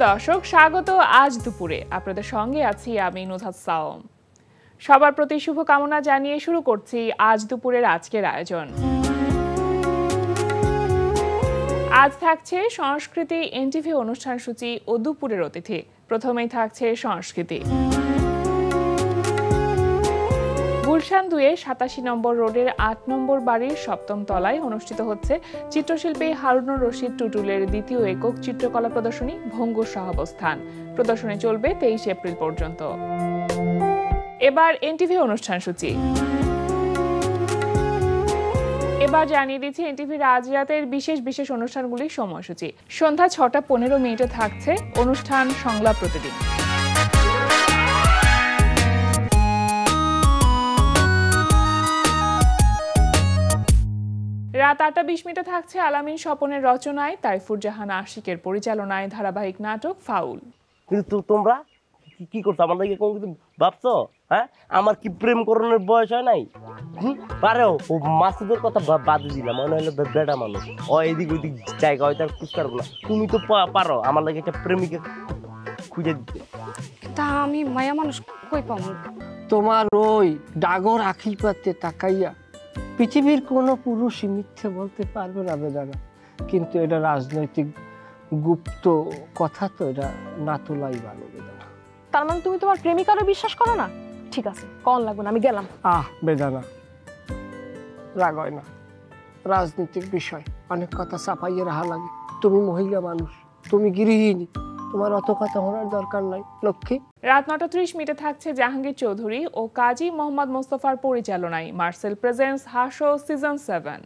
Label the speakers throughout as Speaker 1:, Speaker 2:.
Speaker 1: দর্শক, স্বাগত আজ দুপুরে। আপনাদের সঙ্গে আছি আমি নুহাত সাওম। সবার প্রতি শুভকামনা জানিয়ে শুরু করছি আজ দুপুরের আজকের আয়োজন। আজ থাকছে সংস্কৃতি এনটিভি অনুষ্ঠান সূচি ও দুপুরের অতিথি। প্রথমেই থাকছে সংস্কৃতি। গুলশান ২-এ ৮৭ নম্বর রোডের ৮ নম্বর বাড়ির ৭ম তলায় অনুষ্ঠিত হচ্ছে চিত্রশিল্পী হারুনুর রশিদ টুটুলের দ্বিতীয় একক চিত্রকলা প্রদর্শনী ভঙ্গুর সহাবস্থান। প্রদর্শনী চলবে ২৩ এপ্রিল পর্যন্ত। এবার এনটিভি অনুষ্ঠান সূচি। এবার জানিয়ে দিচ্ছি এনটিভির আজ রাতের বিশেষ বিশেষ অনুষ্ঠানগুলির সময়সূচি। সন্ধ্যা ৬টা ১৫ থাকছে অনুষ্ঠান সংলাপ প্রতিদিন। রাত ৮টা ২০ থাকছে আলামিন স্বপনের রচনায় তাইফুর জাহান আশিকের পরিচালনায় ধারাবাহিক নাটক ফাউল।
Speaker 2: কিন্তু তোমরা কি করছো? আমার লাগে কোনো কিছু ভাবছো? হ্যাঁ, আমার কি প্রেম করণের বয়স হয় নাই? পারেও ও মাসুদের কথা বাদ দিলাম, মনে হলো বেটা মানুষ, ও এদিক ওইদিক জায়গা হয়তো আর খুঁজ পারবো না। তুমি তো পারো আমার লাগে একটা প্রেমিকা খুঁজে দিতে।
Speaker 3: তা আমি মায়া মানুষ কই পাবো?
Speaker 4: তোমার ওই ডাগর আখির পাতে তাকাইয়া পৃথিবীর কোনো পুরুষই মিথ্যে বলতে পারবে না বেদানা। কিন্তু এটা রাজনৈতিক গুপ্ত কথা, তো এটা না তোলাই ভালো বেদানা।
Speaker 3: তার মানে তুমি তোমার প্রেমিকারও বিশ্বাস করো না? ঠিক আছে, কন লাগবে না, আমি গেলাম।
Speaker 4: বেদানা, রাগ হয় না। রাজনৈতিক বিষয় অনেক কথা চাপাইয়ে রাখা লাগে। তুমি মহিলা মানুষ, তুমি গৃহিণী, তোমার অত কথা হওয়ার দরকার নাই লক্ষ্মী।
Speaker 1: রাত ৯টা ৩০ থাকছে জাহাঙ্গীর চৌধুরী ও কাজী মোহাম্মদ মোস্তফার পরিচালনায় মার্সেল প্রেজেন্টস হাসো সিজন 7।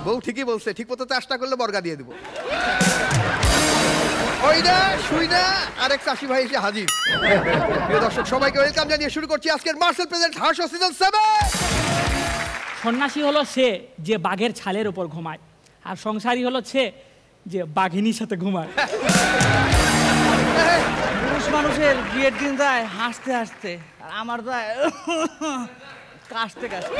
Speaker 5: বউ ঠিকই বলছে, ঠিক মতো চাষটা করলে বর্গা দিয়ে দিব। ওইটা শুইনা আরেক চাষি ভাই এসে হাজির। প্রিয় দর্শক, সবাইকে ওয়েলকাম জানিয়ে শুরু করছি আজকের মার্সেল প্রেজেন্টস হাসো সিজন 7।
Speaker 6: সন্ন্যাসী হলো সে যে বাঘের ছালের উপর ঘুমায়, আর সংসারী হলো সে যে বাঘিনীর সাথে ঘুমায়।
Speaker 7: পুরুষ মানুষের বিয়ের দিন যায় হাসতে হাসতে, আর আমার যায় কাশতে কাশতে।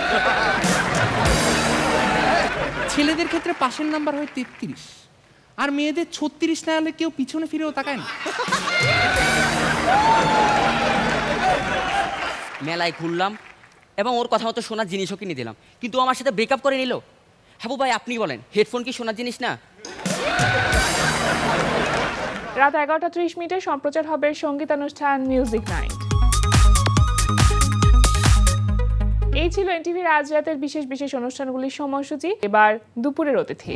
Speaker 8: ছেলেদের ক্ষেত্রে পাশের নাম্বার হয় ৩৩, আর মেয়েদের ৩৬ না হলে কেউ পিছনে ফিরেও তাকায় না।
Speaker 9: মেলায় ঘুরলাম এবং ওর কথা মতো সোনার জিনিসও কিনে দিলাম, কিন্তু আমার সাথে ব্রেকআপ করে নিল। হাবু ভাই, আপনি বলেন, হেডফোন কি সোনার জিনিস না?
Speaker 1: রাত ১১টা ৩০ সম্প্রচার হবে সঙ্গীতানুষ্ঠান মিউজিক নাইট। এই ছিল এনটিভির আজ রাতের বিশেষ বিশেষ অনুষ্ঠানগুলির সময়সূচি। এবার দুপুরের অতিথি।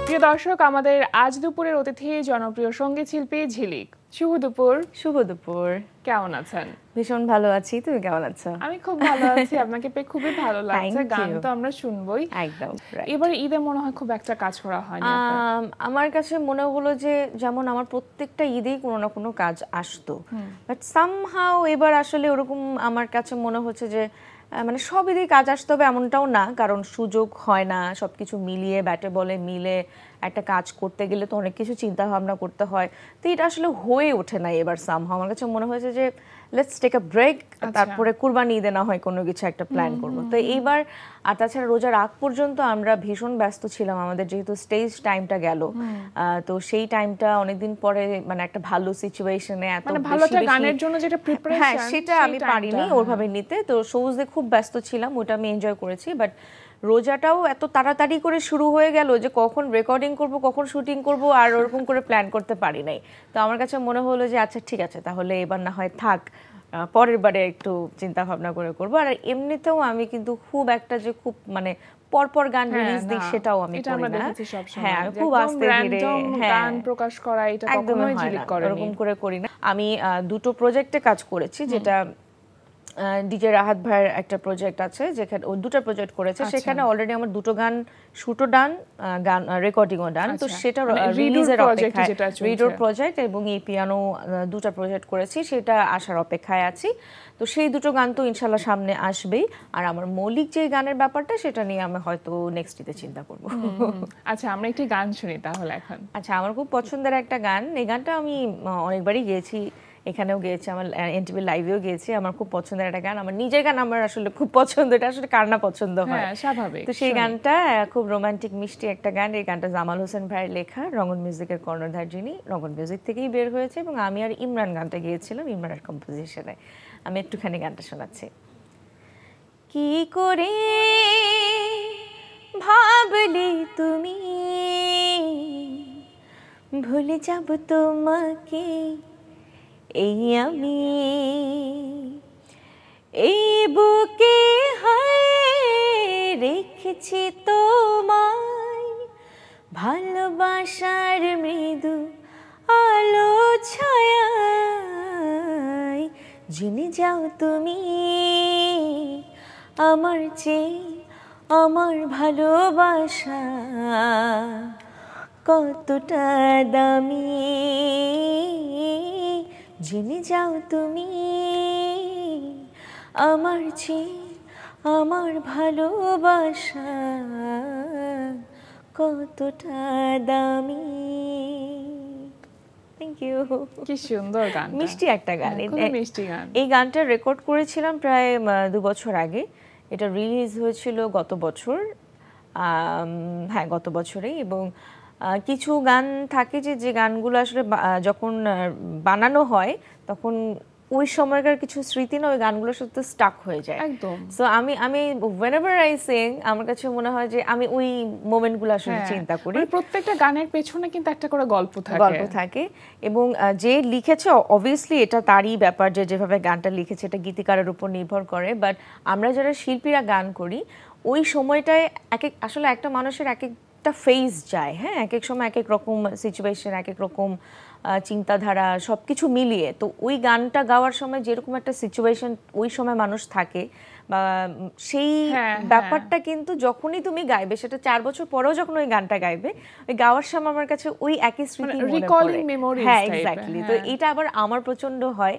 Speaker 1: প্রিয় দর্শক, আমাদের আজ দুপুরের অতিথি জনপ্রিয় সঙ্গীত শিল্পী ঝিলিক। শুভ দুপুর।
Speaker 10: শুভ দুপুর।
Speaker 1: কেমন আছেন?
Speaker 10: ভীষণ ভালো আছি, তুমি কেমন আছো?
Speaker 1: আমি খুব ভালো আছি, আপনাকে পেয়ে খুবই ভালো লাগছে। গান তো আমরা শুনবই
Speaker 10: একদম।
Speaker 1: এবারে ঈদে মনে হয় খুব একটা কাজ করা হয়নি।
Speaker 10: আমার কাছে মনে হলো যে যেমন আমার প্রত্যেকটা ঈদেই কোনো না কোনো কাজ আসতো, বাট সামহাও এবার আসলে ওরকম আমার কাছে মনে হচ্ছে যে মানে সব ঈদেই কাজ আসতে হবে এমনটাও না, কারণ সুযোগ হয় না। সবকিছু মিলিয়ে ব্যাটে বলে মিলে একটা কাজ করতে গেলে তো অনেক কিছু চিন্তা ভাবনা করতে হয়, তো এটা আসলে হয়ে ওঠে না এবার সামহাও। আমার কাছে মনে হয়েছে যে লেটস টেক আ ব্রেক, তারপরে কুরবানি ঈদে না হয় কোনো কিছু একটা প্ল্যান করবো। তো এইবার আর তাছাড়া রোজার আগ পর্যন্ত আমরা ভীষণ ব্যস্ত ছিলাম, আমাদের যেহেতু স্টেজ টাইমটা গেল, তো সেই টাইমটা অনেকদিন পরে মানে একটা ভালো সিচুয়েশনে এত
Speaker 1: ভালো একটা গানের জন্য যেটা প্রিপারেশন,
Speaker 10: হ্যাঁ সেটা আমি পারিনি ওভাবে নিতে। তো শোজে খুব ব্যস্ত ছিলাম, ওটা আমি এনজয় করেছি। বাট রোজাটাও এত তাড়াতাড়ি করে শুরু হয়ে গেল যে কখন রেকর্ডিং করব কখন শুটিং করব আর ওরকম করে প্ল্যান করতে পারি নাই। তো আমার কাছে মনে হলো যে আচ্ছা ঠিক আছে, তাহলে এবার না হয় থাক, পরের বারে একটু চিন্তা ভাবনা করে করবো। আর এমনিতেও আমি কিন্তু খুব একটা যে খুব মানে পরপর গান রিলিজ দিই সেটাও আমি করি না। হ্যাঁ, আমি খুব আস্তে ধীরে গান প্রকাশ করা এটা কখনোই ঝিলিক করেনি, এরকম করে করি না। আমি দুটো প্রজেক্টে কাজ করেছি, যেটা ডিজে রাহাত ভাইয়ের একটা প্রজেক্ট আছে যেখানে ও দুটো প্রজেক্ট করেছে, সেখানে অলরেডি আমার দুটো গান শুটও ডান, গান রেকর্ডিংও ডান। তো সেটা রিলিজের অপেক্ষায়, রিডোর প্রজেক্ট এবং এই পিয়ানো দুটো প্রজেক্ট করেছি, সেটা আসার অপেক্ষায় আছি। তো সেই দুটো গান তো ইনশাল্লাহ সামনে আসবেই। আর আমার মৌলিক যে গানের ব্যাপারটা সেটা নিয়ে আমি হয়তো নেক্সট ঈদে চিন্তা করবো।
Speaker 1: আচ্ছা, আমরা একটি গান শুনি তাহলে এখন।
Speaker 10: আচ্ছা, আমার খুব পছন্দের একটা গান, এই গানটা আমি অনেকবারই গেয়েছি, এখানেও গেয়েছি, আমার এনটিভি লাইভেও গেয়েছি। আমার খুব পছন্দের একটা গান, আমার নিজের গান আমার আসলে খুব পছন্দ, এটা আসলে কার না পছন্দ হয়,
Speaker 1: হ্যাঁ স্বাভাবিক।
Speaker 10: তো সেই গানটা খুব রোমান্টিক মিষ্টি একটা গান। এই গানটা জামাল হোসেন ভাইয়ের লেখা, রঙ্গন মিউজিকের কর্ণধার যিনি, রঙ্গন মিউজিক থেকেই বের হয়েছে, এবং আমি আর ইমরান গানটা গিয়েছিলাম ইমরানের কম্পোজিশনে। আমি একটুখানি গানটা শোনাচ্ছি। কি করে ভাবলে তুমি ভুলে যাব তোমাকে, এই আমি এই বুকে হায় রেখেছি তোমায়, ভালোবাসার মৃদু আলো ছায়ায়, জেনে যাও তুমি আমার চেয়ে আমার ভালোবাসা কতটা দামি, জেনে যাও তুমি আমার চেয়ে আমার ভালোবাসা কতটা দামি। Thank you.
Speaker 1: কি সুন্দর গান,
Speaker 10: মিষ্টি একটা গান,
Speaker 1: মিষ্টি গান।
Speaker 10: এই গানটা রেকর্ড করেছিলাম প্রায় 2 বছর আগে। এটা রিলিজ হয়েছিল গত বছর, হ্যাঁ গত বছরেই। এবং কিছু গান থাকে যে গানগুলো আসলে যখন বানানো হয় তখন ওই সময়কার কিছু স্মৃতি না ওই গানগুলোর সাথে স্টাক হয়ে যায়
Speaker 1: একদম।
Speaker 10: সো আমি whenever I sing আমার কাছে মনে হয় যে আমি ওই মোমেন্টগুলো আসলে চিন্তা করি।
Speaker 1: প্রত্যেকটা গানের পেছনে কিন্তু একটা করে গল্প
Speaker 10: থাকে এবং যে লিখেছে অবভিয়াসলি এটা তারই ব্যাপার, যে যেভাবে গানটা লিখেছে এটা গীতিকারের উপর নির্ভর করে। বাট আমরা যারা শিল্পীরা গান করি ওই সময়টায় আসলে একটা মানুষের একটা ফেজ যায়, হ্যাঁ এক এক সময় এক এক রকম সিচুয়েশন, এক এক রকম চিন্তাধারা সব কিছু মিলিয়ে, তো ওই গানটা গাওয়ার সময় যেরকম একটা সিচুয়েশন ওই সময় মানুষ থাকে বা সেই ব্যাপারটা কিন্তু যখনই তুমি গাইবে, সেটা 4 বছর পরেও যখন ওই গানটা গাইবে, ওই গাওয়ার সময় আমার কাছে ওই একই স্মৃতি মনে পড়ে। হ্যাঁ এক্স্যাক্টলি। তো এটা আবার আমার প্রচন্ড হয়,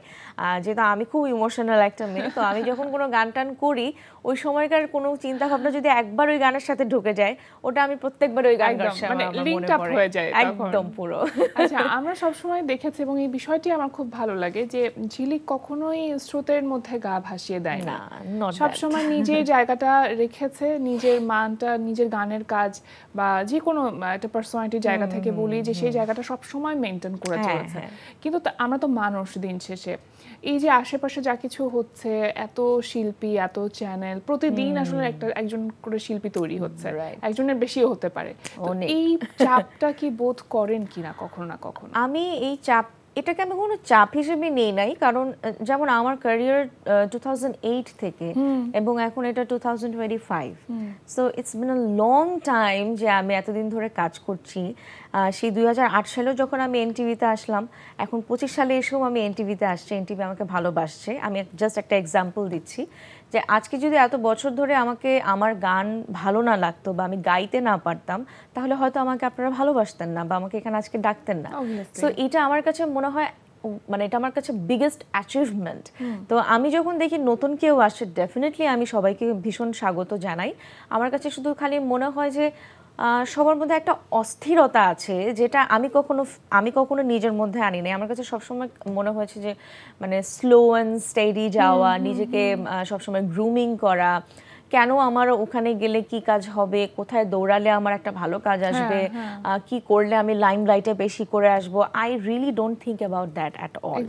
Speaker 10: যেহেতু আমি খুব ইমোশনাল একটা মেয়ে, তো আমি যখন কোনো গান টান করি ওই সময়কার কোনো চিন্তা ভাবনা যদি একবার ওই গানের সাথে ঢুকে যায়, ওটা আমি প্রত্যেকবার ওই গান গাওয়ার সময় আমার মনে পড়ে একদম পুরো।
Speaker 1: আচ্ছা, আমরা সবসময় দেখেছি এবং এই বিষয়টি আমার খুব ভালো লাগে যে ঝিলিক কখনোই স্রোতের মধ্যে গা ভাসিয়ে দেয় না, সবসময় নিজের জায়গাটা রেখেছে, নিজের মানটা, নিজের গানের কাজ বা যে কোনো একটা পার্সোনালিটির জায়গা থেকে বলি যে সেই জায়গাটা সবসময় মেনটেন করে চলেছে। কিন্তু আমরা তো মানুষ, দিন শেষে এই যে আশেপাশে যা কিছু হচ্ছে, এত শিল্পী, এত চ্যানেল, প্রতিদিন আসলে একজন করে শিল্পী তৈরি হচ্ছে, একজনের বেশিও হতে পারে। এই চাপটা কি বোধ করেন কিনা কখনো না কখনো?
Speaker 10: আমি এই চাপ, এটাকে আমি কোনো চাপ হিসেবে নেই নাই, কারণ যেমন আমার ক্যারিয়ার 2008 থেকে এবং এখন এটা 2025, so it's been a long time যে আমি এতদিন ধরে কাজ করছি। সেই 2008 সালেও যখন আমি এনটিভিতে আসলাম, এখন 25 সালে এসেও আমি এনটিভিতে আসছি, এনটিভি আমাকে ভালোবাসছে। আমি জাস্ট একটা এক্সাম্পল দিচ্ছি যে আজকে যদি এত বছর ধরে আমাকে আমার গান ভালো না লাগতো বা আমি গাইতে না পারতাম, তাহলে হয়তো আমাকে আপনারা ভালোবাসতেন না বা আমাকে এখানে আজকে ডাকতেন না। সো এটা আমার কাছে মনে হয়, মানে এটা আমার কাছে বিগেস্ট অ্যাচিভমেন্ট। তো আমি যখন দেখি নতুন কেউ আসে, ডেফিনেটলি আমি সবাইকে ভীষণ স্বাগত জানাই। আমার কাছে শুধু খালি মনে হয় যে সবার মধ্যে একটা অস্থিরতা আছে, যেটা আমি কখনো নিজের মধ্যে আনি নাই। আমার কাছে সবসময় মনে হয়েছে যে মানে স্লো অ্যান্ড স্টেডি যাওয়া, নিজেকে সবসময় গ্রুমিং করা, কেন আমার ওখানে গেলে কি কাজ হবে, কোথায় দৌড়ালে আমার একটা ভালো কাজ আসবে, কি করলে আমি লাইমলাইটে বেশি করে আসবো। I really don't think about that at all.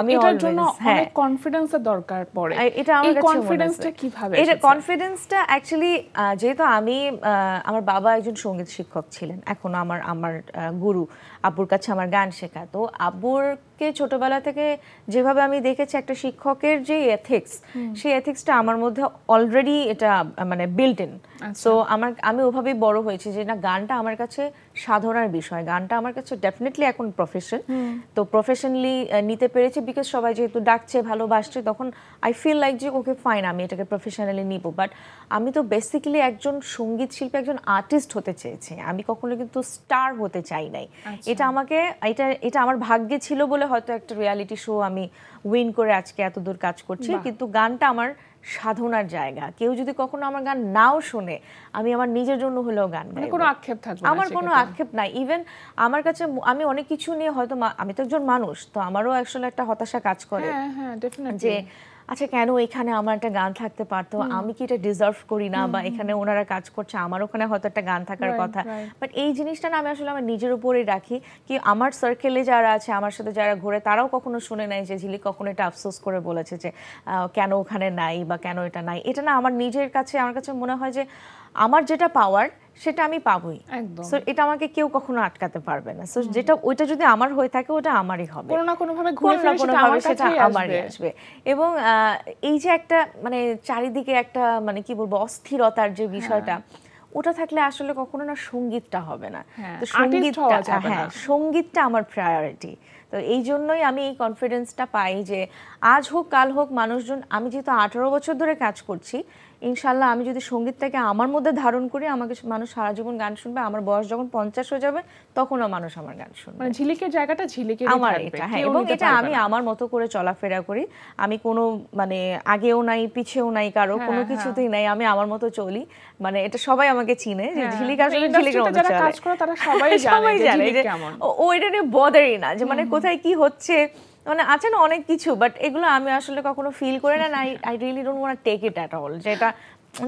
Speaker 1: আমি এটার জন্য অনেক কনফিডেন্সের দরকার পড়ে।
Speaker 10: এটা আমার কাছে
Speaker 1: কনফিডেন্সটা কিভাবে?
Speaker 10: এটা কনফিডেন্সটা অ্যাকচুয়ালি যেহেতু আমি আমার বাবা একজন সঙ্গীত শিক্ষক ছিলেন, এখন আমার গুরু, আব্বুর কাছে আমার গান শেখা। তো আব্বুরকে ছোটবেলা থেকে যেভাবে আমি দেখেছি একটা শিক্ষকের যে এথিক্স, সেই এথিক্সটা আমার মধ্যে অলরেডি এটা মানে বিল্ট ইন। সো আমি ওভাবেই বড় হয়েছি যে না, গানটা আমার কাছে সাধনার বিষয়, গানটা আমার কাছে ডেফিনেটলি এখন প্রফেশন। তো প্রফেশনালি নিতে পেরেছি বিকজ সবাই যেহেতু ডাকছে, ভালোবাসছে, তখন আই ফিল লাইক যে ওকে ফাইন, আমি এটাকে প্রফেশনালি নিব। বাট আমি তো বেসিক্যালি একজন সঙ্গীত শিল্পী, একজন আর্টিস্ট হতে চেয়েছি, আমি কখনো কিন্তু স্টার হতে চাই নাই। এটা আমার ভাগ্যে ছিল বলে হয়তো একটা রিয়ালিটি শো আমি উইন করে আজকে এত দূর কাজ করছি, কিন্তু গানটা আমার সাধনার জায়গা। কেউ যদি কখনো আমার গান নাও শুনে, আমি আমার নিজের জন্য হলেও গান গাইবো।
Speaker 1: কোনো আক্ষেপ থাকবে না,
Speaker 10: আমার কোনো আক্ষেপ নাই। ইভেন আমার কাছে আমি অনেক কিছু নিয়ে হয়তো আমি তো একজন মানুষ, তো আমারও আসলে একটা হতাশা কাজ করে যে আচ্ছা কেন এখানে আমার একটা গান থাকতে পারতো, আমি কি এটা ডিজার্ভ করি না, বা এখানে ওনারা কাজ করছে আমার ওখানে হয়তো একটা গান থাকার কথা। বাট এই জিনিসটা না আমি আসলে আমার নিজের উপরেই রাখি, কি আমার সার্কেলে যারা আছে, আমার সাথে যারা ঘুরে, তারাও কখনো শুনে নাই যে ঝিলিক কখনো এটা আফসোস করে বলেছে যে কেন ওখানে নাই বা কেন এটা নাই। এটা না আমার নিজের কাছে, আমার কাছে মনে হয় যে আমার যেটা পাওয়ার সেটা আমি পাবোই। সো এটা আমাকে কেউ কখনো আটকাতে পারবে না। সো যেটা ওইটা যদি আমার হয়ে থাকে ওটা আমারই হবে,
Speaker 1: কোনো না কোনো ভাবে ঘুরে ফিরে সেটা
Speaker 10: আমারই আসবে। এবং এই যে একটা মানে চারিদিকে একটা মানে কি বলবো অস্থিরতার যে বিষয়টা, ওটা থাকলে আসলে কখনো না সঙ্গীতটা হবে না। তো সঙ্গীতটা আমার প্রায়োরিটি। তো এই জন্যই আমি এই কনফিডেন্সটা পাই যে আজ হোক কাল হোক মানুষজন, আমি যেহেতু 18 বছর ধরে কাজ করছি, ইনশাল্লাহ আমি যদি সঙ্গীতটাকে আমার মধ্যে ধারণ করি, আমাকে মানুষ সারা জীবন গান শুনবে। আমার বয়স যখন 50 হয়ে যাবে তখনও মানুষ আমার গান শুনবে।
Speaker 1: মানে ঝিলিকের জায়গাটা ঝিলিকের
Speaker 10: আমার এটা, হ্যাঁ। এবং এটা আমি আমার মতো করে চলাফেরা করি, আমি কোনো মানে আগেও নাই পিছেও নাই কারো, কোনো কিছুতেই নাই, আমি আমার মতো চলি। মানে এটা সবাই আমাকে চিনে যে ঝিলিক আসলে ঝিলিকের মতো চলে।
Speaker 1: কাজ করে তারা সবাই জানে যে
Speaker 10: ও এটা নিয়ে বদারই না যে মানে কোথায় কি হচ্ছে, মানে আছে না অনেক কিছু, বাট এগুলো আমি আসলে কখনো ফিল করি না। I really don't want to take it at all, যেটা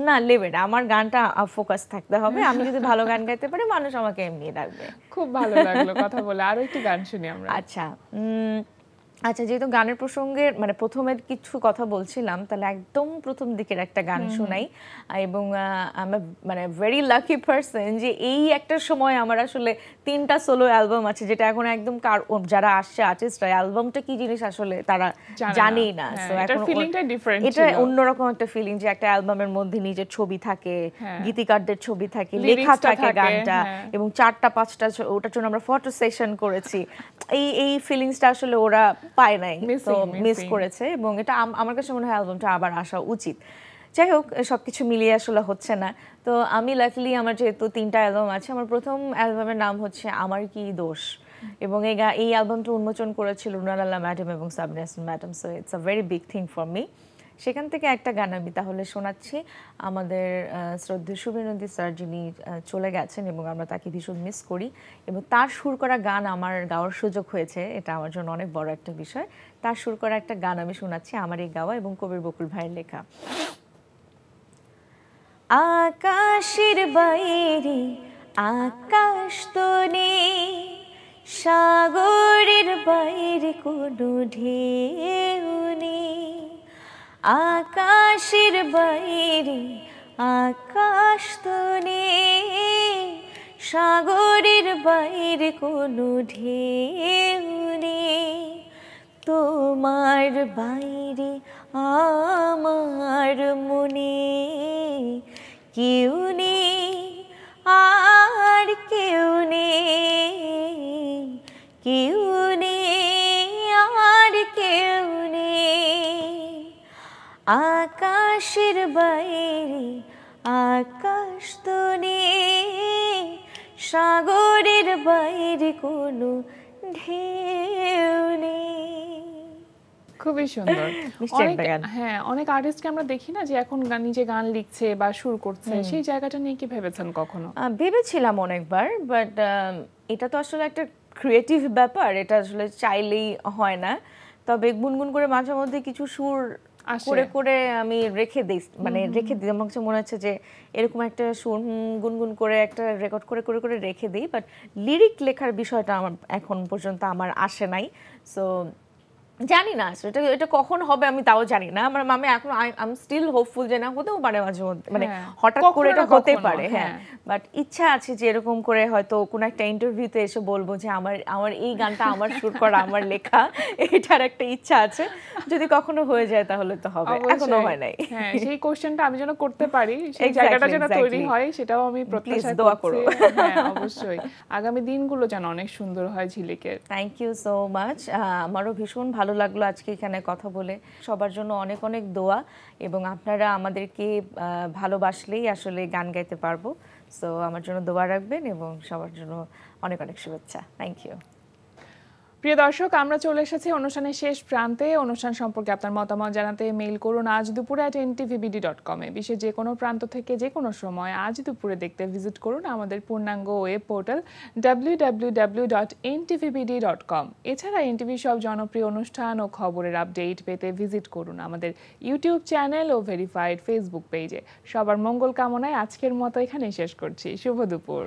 Speaker 10: না লিভ ইট। আমার গানটা ফোকাস থাকতে হবে, আমি যদি ভালো গান গাইতে পারি মানুষ আমাকে এমনি ডাকবে।
Speaker 1: খুব ভালো লাগলো কথা বলে। আরো একটু গান শুনি আমরা।
Speaker 10: আচ্ছা আচ্ছা, যেহেতু গানের প্রসঙ্গে মানে প্রথমের কিছু কথা বলছিলাম, তাহলে একদম প্রথম দিকের একটা গান শোনাই। এবং আমি মানে ভেরি লাকি পারসন যে এই একটা সময় আমার আসলে 3টা সোলো অ্যালবাম আছে, যেটা এখন একদম যারা আসছে আর্টিস্টরা অ্যালবামটা কি জিনিস আসলে তারা জানেই না। সো এখন এটা অন্যরকম একটা ফিলিং যে একটা অ্যালবামের মধ্যে নিজের ছবি থাকে, গীতিকারদের ছবি থাকে, লেখা থাকে গানটা, এবং 4টা 5টা ওটার জন্য আমরা ফটো সেশন করেছি। এই ফিলিংসটা আসলে ওরা পায় নাই, তো মিস করেছে। এবং এটা আমার কাছে মনে হয় অ্যালবামটা আবার আসা উচিত। যাই হোক, সবকিছু মিলিয়ে আসলে হচ্ছে না। তো আমি লাকিলি আমার যেহেতু 3টা অ্যালবাম আছে, আমার প্রথম অ্যালবামের নাম হচ্ছে আমার কি দোষ, এবং এই অ্যালবামটা উন্মোচন করেছিল রুনালাল্লাহ ম্যাডাম এবং Sabrina Yasmin madam. So it's a very big thing for me. সেখান থেকে একটা গান আমি তাহলে শোনাচ্ছি। আমাদের শ্রদ্ধেয় শুভেন্দু নন্দী স্যার, যিনি চলে গেছেন এবং আমরা তাকে ভীষণ মিস করি, এবং তার সুর করা গান আমার গাওয়ার সুযোগ হয়েছে, এটা আমার জন্য অনেক বড় একটা বিষয়। তার সুর করা একটা গান আমি শোনাচ্ছি, আমার এই গাওয়া এবং কবির বকুল ভাইয়ের লেখা। আকাশের বাইরে আকাশ তো নেই, সাগরের বাইরে কোনো ঢেউ নেই। আকাশের বাইরে আকাশ তো নেই, সাগরের বাইরে কোনো ঢেউ নেই। তোমার বাইরে আমার মনে কেউ নেই, আর কেউ নেই, কেউ নেই, আর কেউ নেই। আকাশের বাইরে আকাশ তো নেই, সাগরের বাইরে কোনো ঢেউ নেই।
Speaker 1: খুবই সুন্দর। হ্যাঁ, অনেক আর্টিস্টকে আমরা দেখি না যে এখন নিজে গান লিখছে বা সুর করছে, সেই জায়গাটা নিয়ে কি ভেবেছেন কখনো?
Speaker 10: ভেবেছিলাম অনেকবার, বাট এটা তো আসলে একটা ক্রিয়েটিভ ব্যাপার, এটা আসলে চাইলেই হয় না। তবে গুনগুন করে মাঝে মধ্যে কিছু সুর করে করে আমি রেখে দিই, মানে রেখে দিই। আমার কাছে মনে হচ্ছে যে এরকম একটা সুর গুনগুন করে একটা রেকর্ড করে করে করে রেখে দিই, বাট লিরিক লেখার বিষয়টা আমার এখন পর্যন্ত আমার আসে নাই। সো জানি না এটা কখন হবে আমি তাও জানি না। আমার মামা এখন আই এম স্টিল হোপফুল যে না হতেও পারে মাঝে মধ্যে, মানে হঠাৎ করে এটা হতে পারে। হ্যাঁ, বাট ইচ্ছা আছে যে এরকম করে হয়তো কোনো একটা ইন্টারভিউতে এসে বলবো যে আমার এই গানটা আমার সুর করা, আমার লেখা, এটার একটা ইচ্ছা আছে। যদি কখনো হয়ে যায় তাহলে তো হবে, এখনো হয় নাই।
Speaker 1: হ্যাঁ, সেই কোশ্চেনটা আমি যেন করতে পারি, সেই জায়গাটা যেন তৈরি হয়, সেটাও আমি প্রত্যাশা করছি। হ্যাঁ, অবশ্যই আগামী দিনগুলো যেন অনেক সুন্দর হয় ঝিলিকের।
Speaker 10: Thank you so much. আমারও ভীষণ ভালো লাগলো আজকে এখানে কথা বলে। সবার জন্য অনেক অনেক দোয়া, এবং আপনারা আমাদেরকে ভালোবাসলেই আসলে গান গাইতে পারবো। সো আমার জন্য দোয়া রাখবেন এবং সবার জন্য অনেক অনেক শুভেচ্ছা। Thank you.
Speaker 1: প্রিয় দর্শক, আমরা চলে এসেছি অনুষ্ঠানের শেষ প্রান্তে। অনুষ্ঠান সম্পর্কে আপনার মতামত জানাতে মেইল করুন আজ দুপুরে @ntvbd.com এ। বিশ্বের যে কোনো প্রান্ত থেকে যে কোনো সময় আজ দুপুরে দেখতে ভিজিট করুন আমাদের পূর্ণাঙ্গ ওয়েব পোর্টাল www.ntvbd.com। এছাড়া এনটিভি সব জনপ্রিয় অনুষ্ঠান ও খবরের আপডেট পেতে ভিজিট করুন আমাদের ইউটিউব চ্যানেল ও ভেরিফাইড ফেসবুক পেজে। সবার মঙ্গল কামনায় আজকের মতো এখানেই শেষ করছি। শুভ দুপুর।